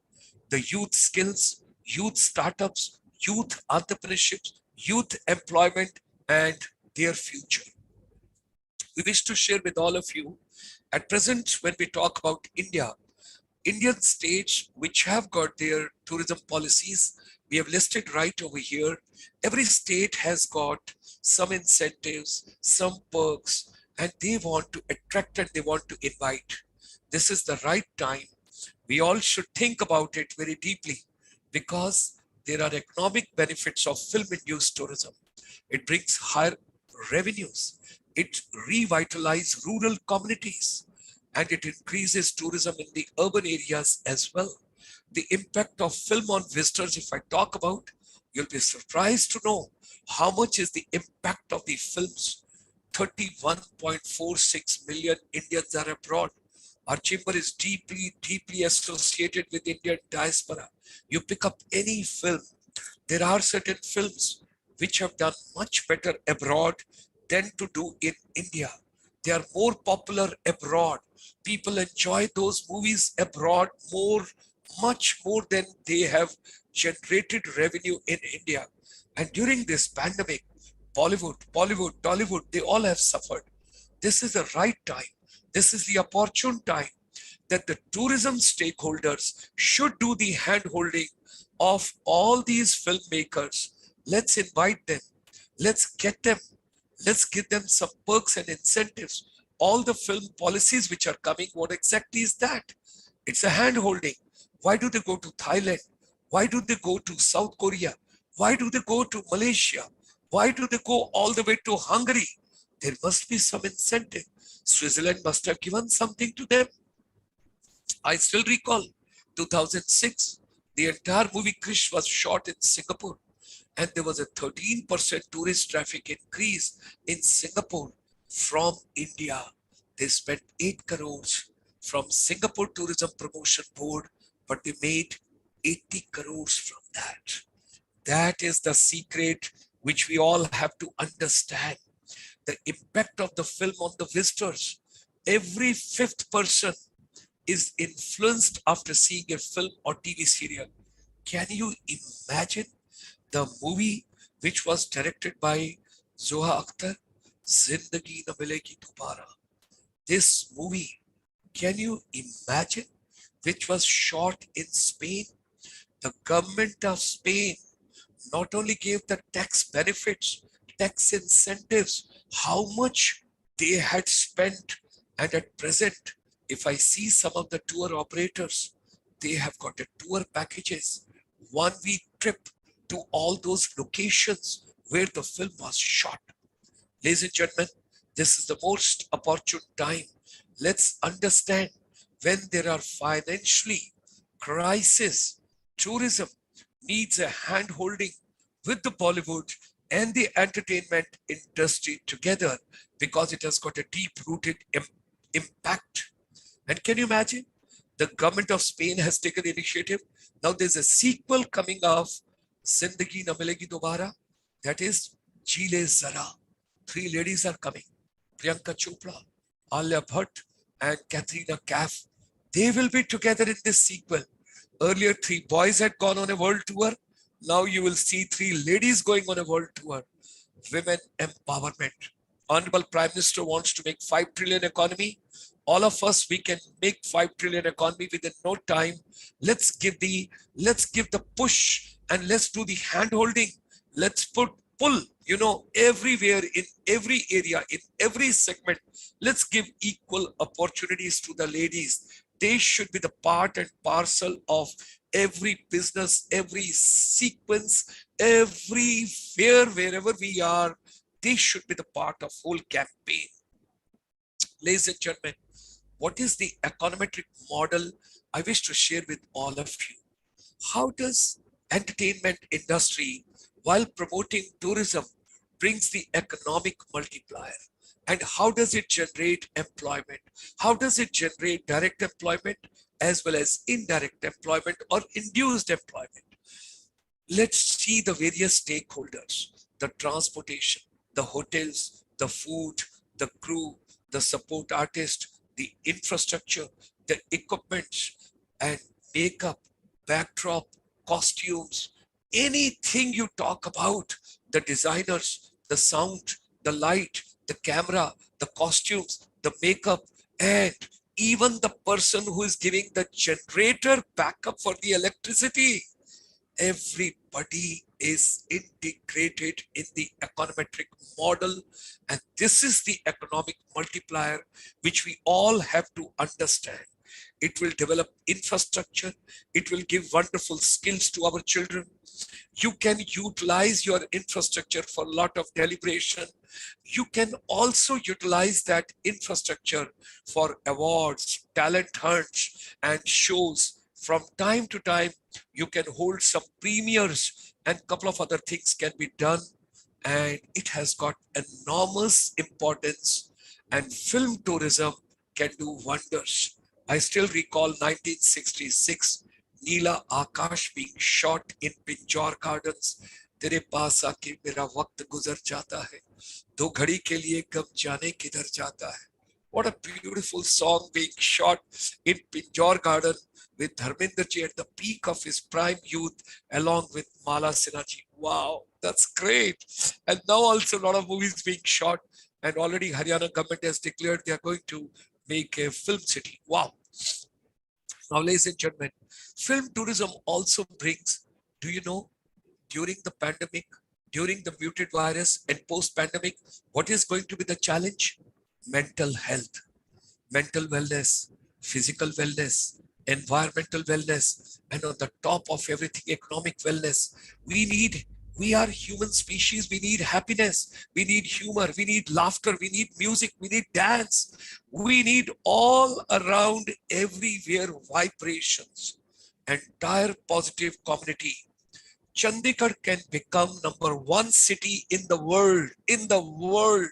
the youth skills, youth startups, youth entrepreneurships, youth employment, and their future. We wish to share with all of you, at present, when we talk about India, Indian states which have got their tourism policies, we have listed right over here. Every state has got some incentives, some perks, and they want to attract and they want to invite. This is the right time. We all should think about it very deeply, because there are economic benefits of film-induced tourism. It brings higher revenues. It revitalizes rural communities, and it increases tourism in the urban areas as well. The impact of film on visitors, if I talk about, you'll be surprised to know how much is the impact of the films. 31.46 million Indians are abroad. Our chamber is deeply, deeply associated with Indian diaspora. You pick up any film, there are certain films which have done much better abroad than to do in India. They are more popular abroad. People enjoy those movies abroad much more than they have generated revenue in India. And during this pandemic, Bollywood, Tollywood, they all have suffered. This is the right time. This is the opportune time that the tourism stakeholders should do the hand-holding of all these filmmakers. Let's invite them. Let's get them. Let's give them some perks and incentives. All the film policies which are coming, what exactly is that? It's a hand-holding. Why do they go to Thailand? Why do they go to South Korea? Why do they go to Malaysia? Why do they go all the way to Hungary? There must be some incentive. Switzerland must have given something to them. I still recall 2006, the entire movie Krish was shot in Singapore, and there was a 13% tourist traffic increase in Singapore from India. They spent 8 crores from Singapore Tourism Promotion Board, but they made 80 crores from that. That is the secret which we all have to understand. The impact of the film on the visitors. Every fifth person is influenced after seeing a film or TV serial. Can you imagine the movie which was directed by Zoha Akhtar, Zindagi Na Milegi Dobara? This movie, can you imagine, which was shot in Spain? The government of Spain not only gave the tax benefits, tax incentives, how much they had spent. And at present, if I see some of the tour operators, they have got a tour packages, 1 week trip to all those locations where the film was shot. Ladies and gentlemen, this is the most opportune time. Let's understand, when there are financially crisis, tourism needs a hand-holding with the Bollywood and the entertainment industry together, because it has got a deep-rooted impact. And can you imagine? The government of Spain has taken the initiative. Now there's a sequel coming of Zindagi Na Milegi Dobara, that is Jile Zara. Three ladies are coming. Priyanka Chopra, Alia Bhatt, and Katrina Kaif. They will be together in this sequel. Earlier, three boys had gone on a world tour. Now you will see three ladies going on a world tour. Women empowerment. Honorable Prime Minister wants to make 5 trillion economy. All of us, we can make 5 trillion economy within no time. Let's give the push and let's do the hand holding. Let's pull, everywhere, in every area, in every segment. Let's give equal opportunities to the ladies. They should be the part and parcel of every business, every sequence, everywhere, wherever we are. They should be the part of whole campaign. Ladies and gentlemen, what is the econometric model I wish to share with all of you? How does entertainment industry, while promoting tourism, brings the economic multiplier? And how does it generate employment? How does it generate direct employment as well as indirect employment or induced employment? Let's see the various stakeholders: the transportation, the hotels, the food, the crew, the support artist, the infrastructure, the equipment and makeup, backdrop, costumes, anything you talk about, the designers, the sound, the light, the camera, the costumes, the makeup, and even the person who is giving the generator backup for the electricity. Everybody is integrated in the econometric model, and this is the economic multiplier which we all have to understand. It will develop infrastructure. It will give wonderful skills to our children. You can utilize your infrastructure for a lot of deliberation. You can also utilize that infrastructure for awards, talent hunts, and shows. From time to time, you can hold some premieres and a couple of other things can be done. And it has got enormous importance. And film tourism can do wonders. I still recall 1966, Neela Akash being shot in Pinjore Gardens. तेरे पास आके मेरा वक्त गुजर जाता है, दो घड़ी के लिए कब जाने किधर जाता है. What a beautiful song being shot in Pinjore Garden with Dharmender ji at the peak of his prime youth, along with Mala Sinha ji. Wow, that's great. And now also a lot of movies being shot, and already Haryana government has declared they are going to make a film city. Wow. Now, ladies and gentlemen, film tourism also brings, do you know, during the pandemic, during the muted virus and post-pandemic, what is going to be the challenge? Mental health, mental wellness, physical wellness, environmental wellness, and on the top of everything, economic wellness. We are human species. We need happiness. We need humor. We need laughter. We need music. We need dance. We need all around, everywhere vibrations. Entire positive community. Chandigarh can become #1 city in the world,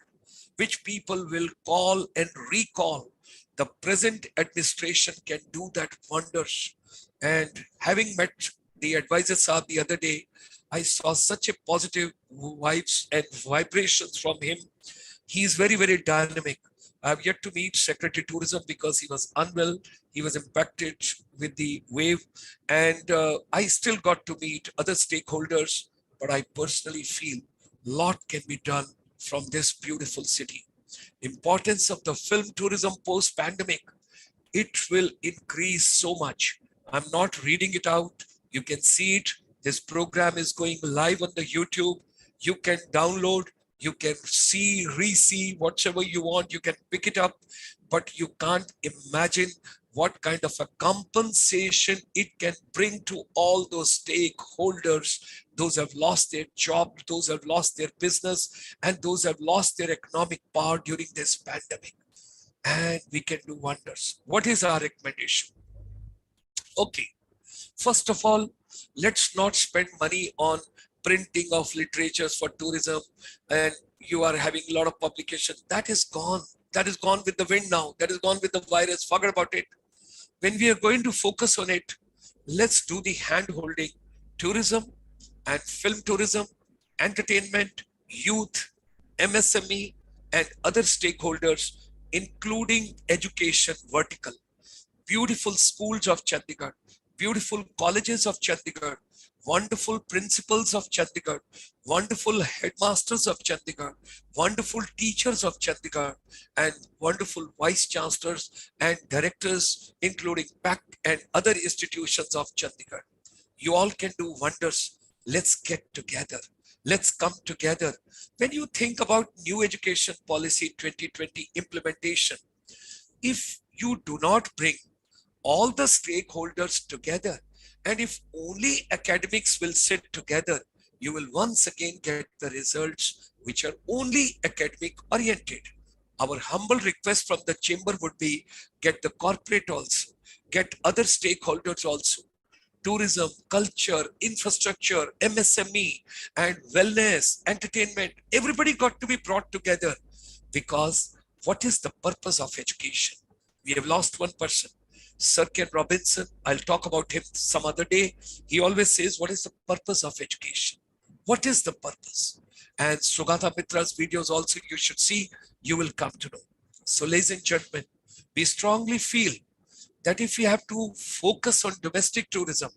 which people will call and recall. The present administration can do that wonders. And having met the advisor Saab the other day, I saw such a positive vibes and vibrations from him. He is very, very dynamic. I have yet to meet Secretary Tourism because he was unwell. He was impacted with the wave. And I still got to meet other stakeholders, but I personally feel a lot can be done from this beautiful city. Importance of the film tourism post-pandemic, it will increase so much. I'm not reading it out. You can see it. This program is going live on the YouTube. You can download, you can see, re-see, whatever you want, you can pick it up, but you can't imagine what kind of a compensation it can bring to all those stakeholders, those who have lost their job, those who have lost their business, and those who have lost their economic power during this pandemic. And we can do wonders. What is our recommendation? Okay, first of all, let's not spend money on printing of literatures for tourism, and you are having a lot of publication. That is gone. That is gone with the wind now. That is gone with the virus. Forget about it. When we are going to focus on it, let's do the hand-holding tourism and film tourism, entertainment, youth, MSME, and other stakeholders, including education vertical. Beautiful schools of Chandigarh, beautiful colleges of Chandigarh, wonderful principals of Chandigarh, wonderful headmasters of Chandigarh, wonderful teachers of Chandigarh, and wonderful vice chancellors and directors, including PAC and other institutions of Chandigarh. You all can do wonders. Let's get together. Let's come together. When you think about new education policy 2020 implementation, if you do not bring all the stakeholders together, and if only academics will sit together, you will once again get the results which are only academic oriented. Our humble request from the chamber would be get the corporate also, get other stakeholders also, tourism, culture, infrastructure, MSME, and wellness, entertainment, everybody got to be brought together, because what is the purpose of education? We have lost one person. Sir Ken Robinson, I'll talk about him some other day. He always says, what is the purpose of education? What is the purpose? And Sugata Mitra's videos also you should see, you will come to know. So ladies and gentlemen, we strongly feel that if we have to focus on domestic tourism,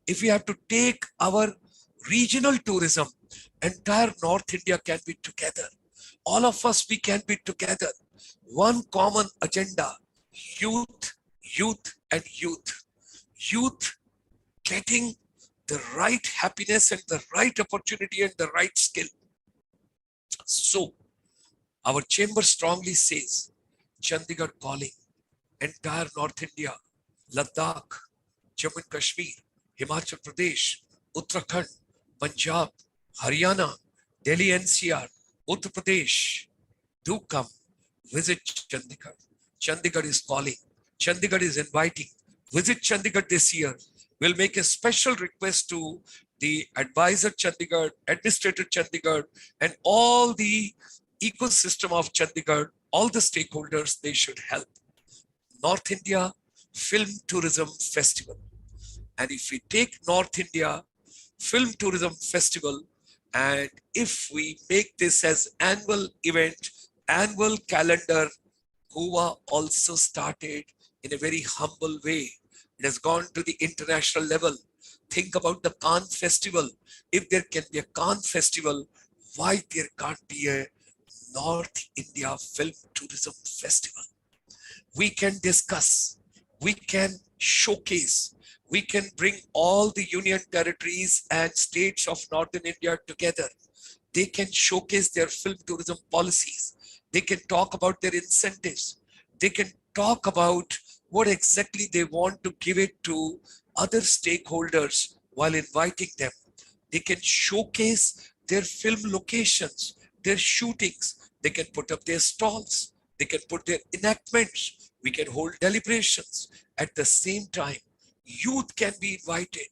if we have to take our regional tourism, entire North India can be together. All of us, we can be together. One common agenda, youth, youth, and youth. Youth getting the right happiness and the right opportunity and the right skill. So, our chamber strongly says, Chandigarh calling, entire North India, Ladakh, Jammu and Kashmir, Himachal Pradesh, Uttarakhand, Punjab, Haryana, Delhi NCR, Uttar Pradesh, do come, visit Chandigarh. Chandigarh is calling. Chandigarh is inviting. Visit Chandigarh this year. We'll make a special request to the advisor Chandigarh, administrator Chandigarh, and all the ecosystem of Chandigarh, all the stakeholders, they should help. North India Film Tourism Festival. And if we take North India Film Tourism Festival, and if we make this as annual event, annual calendar, Goa also started in a very humble way. It has gone to the international level. Think about the Cannes Festival. If there can be a Cannes Festival, why there can't be a North India Film Tourism Festival? We can discuss, we can showcase, we can bring all the union territories and states of Northern India together. They can showcase their film tourism policies. They can talk about their incentives. They can talk about what exactly they want to give it to other stakeholders while inviting them. They can showcase their film locations, their shootings. They can put up their stalls. They can put their enactments. We can hold deliberations. At the same time, youth can be invited.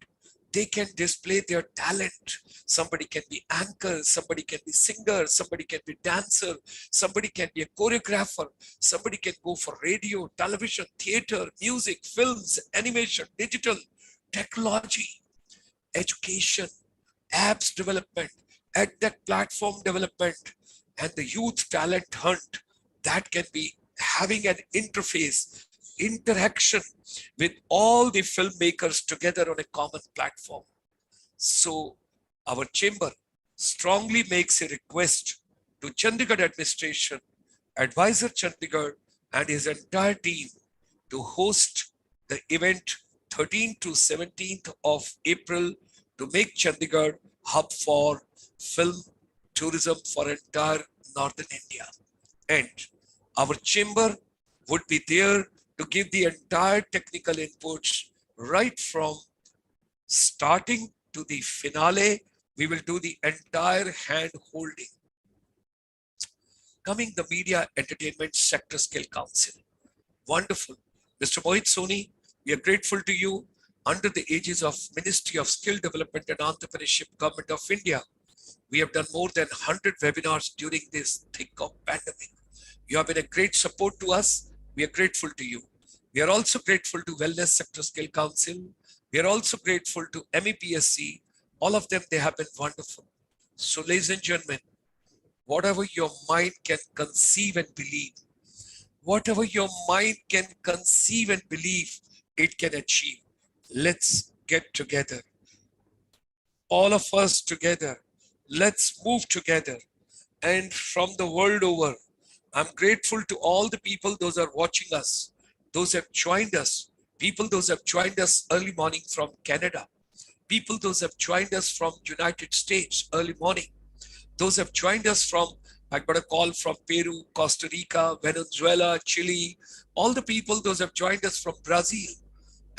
They can display their talent. Somebody can be anchor, somebody can be singer, somebody can be dancer, somebody can be a choreographer, somebody can go for radio, television, theater, music, films, animation, digital, technology, education, apps development, edtech platform development, and the youth talent hunt that can be having an interface, interaction with all the filmmakers together on a common platform. So our chamber strongly makes a request to Chandigarh administration, advisor Chandigarh and his entire team to host the event 13th to 17th of April to make Chandigarh hub for film tourism for entire Northern India. And our chamber would be there to give the entire technical inputs right from starting to the finale. We will do the entire hand holding. Coming the Media Entertainment Sector Skill Council. Wonderful. Mr. Mohit Soni, we are grateful to you. Under the aegis of Ministry of Skill Development and Entrepreneurship, Government of India, we have done more than 100 webinars during this thick of pandemic. You have been a great support to us. We are grateful to you. We are also grateful to Wellness Sector Skill Council. We are also grateful to MEPSC. All of them, they have been wonderful. So ladies and gentlemen, whatever your mind can conceive and believe, whatever your mind can conceive and believe, it can achieve. Let's get together. All of us together. Let's move together. And from the world over, I'm grateful to all the people, those are watching us, those have joined us, people, those have joined us early morning from Canada, people, those have joined us from United States early morning, those have joined us from, I got a call from Peru, Costa Rica, Venezuela, Chile, all the people, those have joined us from Brazil,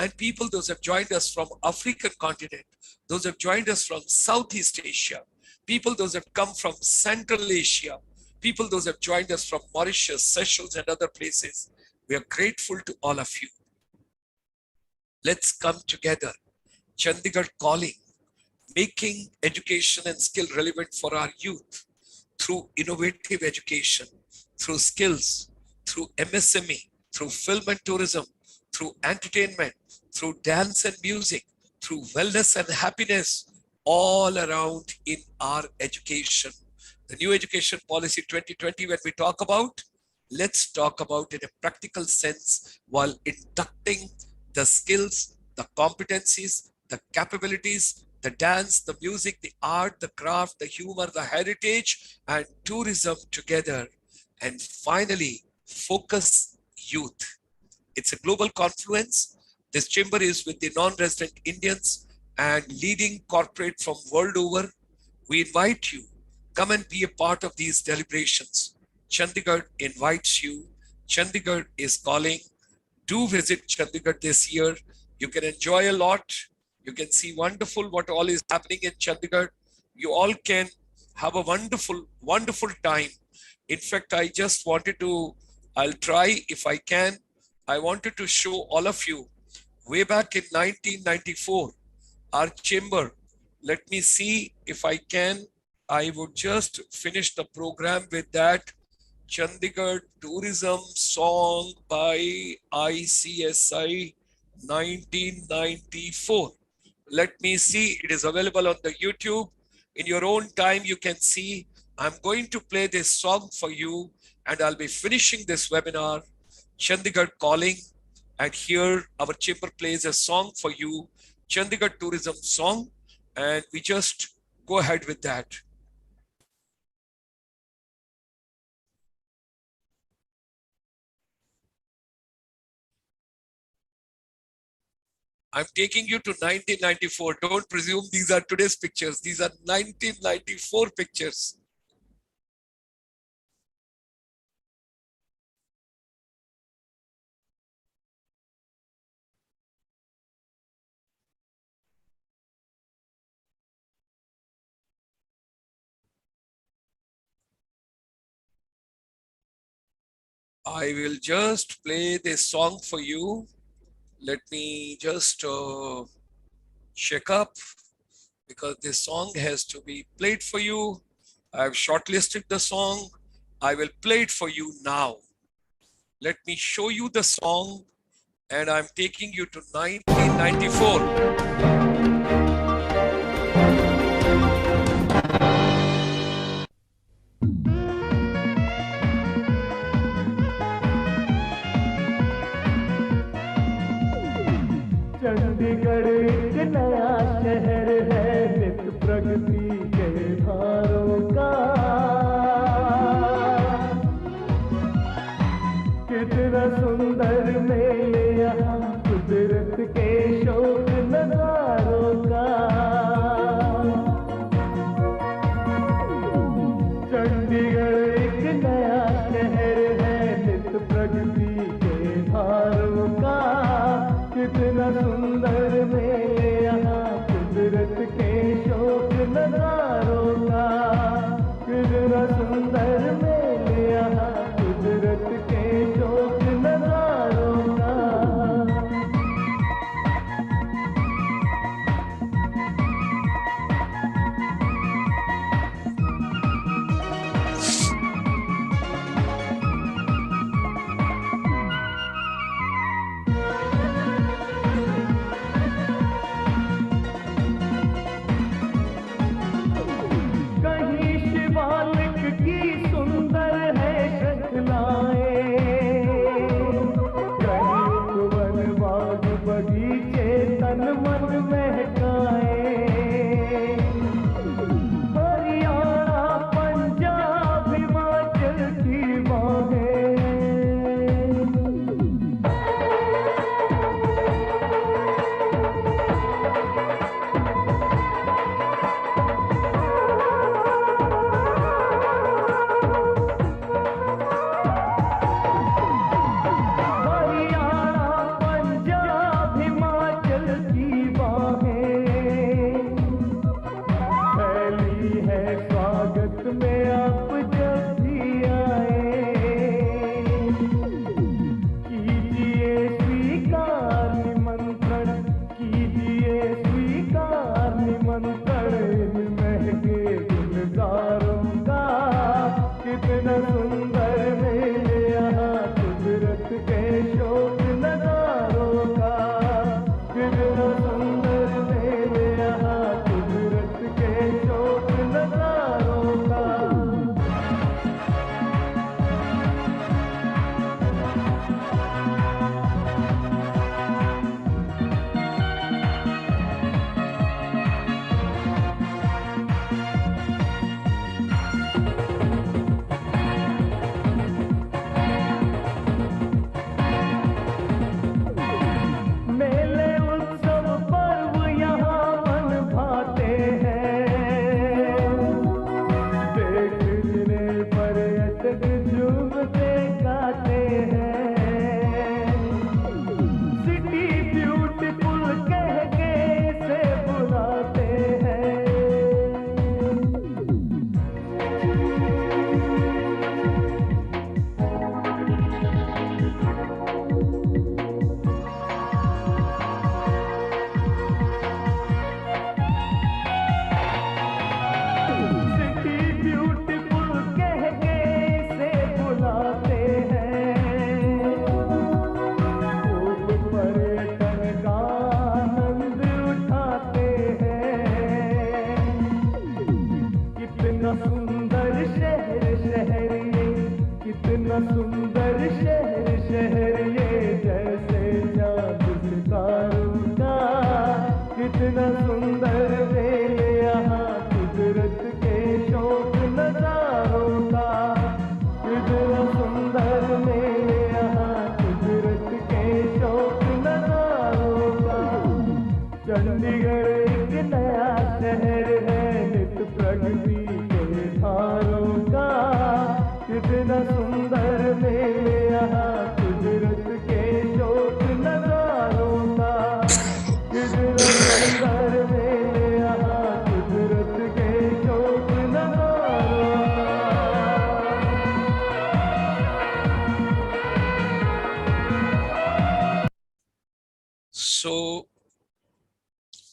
and people, those have joined us from African continent, those have joined us from Southeast Asia, people, those have come from Central Asia, people, those have joined us from Mauritius, Seychelles, and other places. We are grateful to all of you. Let's come together. Chandigarh calling, making education and skill relevant for our youth through innovative education, through skills, through MSME, through film and tourism, through entertainment, through dance and music, through wellness and happiness, all around in our education. The new education policy 2020, when we talk about, let's talk about in a practical sense while inducting the skills, the competencies, the capabilities, the dance, the music, the art, the craft, the humor, the heritage, and tourism together. And finally, focus youth. It's a global confluence. This chamber is with the non-resident Indians and leading corporate from world over. We invite you, come and be a part of these deliberations. Chandigarh invites you. Chandigarh is calling. Do visit Chandigarh this year. You can enjoy a lot. You can see wonderful what all is happening in Chandigarh. You all can have a wonderful, wonderful time. In fact, I just wanted to, I'll try if I can. I wanted to show all of you way back in 1994, our chamber. Let me see if I can. I would just finish the program with that Chandigarh tourism song by ICSI 1994. Let me see, it is available on the YouTube. In your own time, you can see. I'm going to play this song for you and I'll be finishing this webinar, Chandigarh calling. And here our chamber plays a song for you, Chandigarh tourism song. And we just go ahead with that. I'm taking you to 1994. Don't presume these are today's pictures. These are 1994 pictures. I will just play this song for you. Let me just check up because this song has to be played for you. I've shortlisted the song. I will play it for you now. Let me show you the song and I'm taking you to 1994. Chandigarh एक नया शहर है नित प्रगति के धारों का कितना सुंदर मेले यहाँ कुदरत के शोक नजारे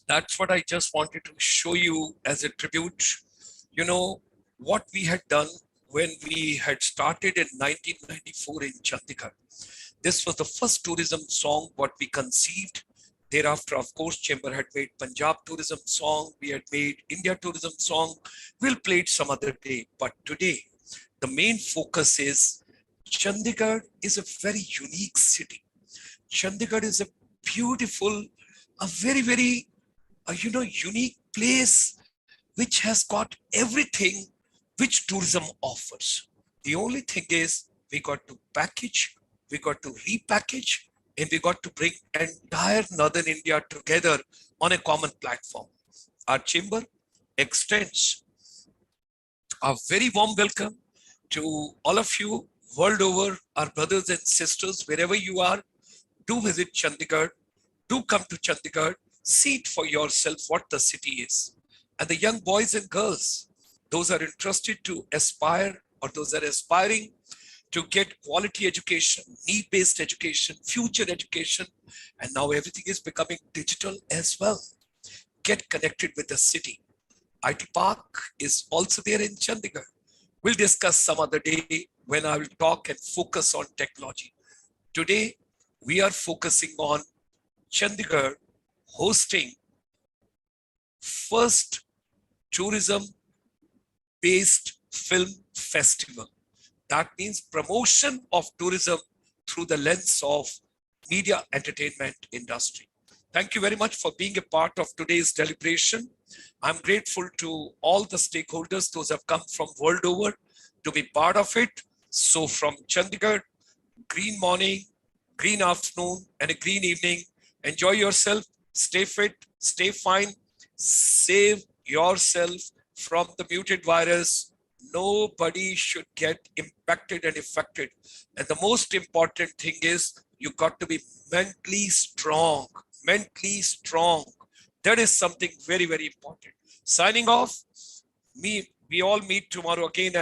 That's what I just wanted to show you as a tribute. You know, what we had done when we had started in 1994 in Chandigarh. This was the first tourism song what we conceived. Thereafter, of course, Chamber had made Punjab tourism song. We had made India tourism song. We'll play it some other day. But today, the main focus is Chandigarh is a very unique city. Chandigarh is a beautiful, a very, unique place which has got everything which tourism offers. The only thing is we got to package, we got to repackage, and we got to bring entire Northern India together on a common platform. Our chamber extends a very warm welcome to all of you world over, our brothers and sisters, wherever you are. Do visit Chandigarh, do come to Chandigarh, see it for yourself what the city is. And the young boys and girls, those are interested to aspire or those are aspiring to get quality education, need-based education, future education, and now everything is becoming digital as well. Get connected with the city. IT Park is also there in Chandigarh. We'll discuss some other day when I will talk and focus on technology. Today, we are focusing on Chandigarh hosting first tourism-based film festival. That means promotion of tourism through the lens of media entertainment industry. Thank you very much for being a part of today's deliberation. I'm grateful to all the stakeholders, those have come from world over to be part of it. So from Chandigarh, green morning, green afternoon, and a green evening. Enjoy yourself, stay fit, stay fine, save yourself from the muted virus. Nobody should get impacted and affected. And the most important thing is you got to be mentally strong, mentally strong. That is something very, very important. Signing off, we all meet tomorrow again.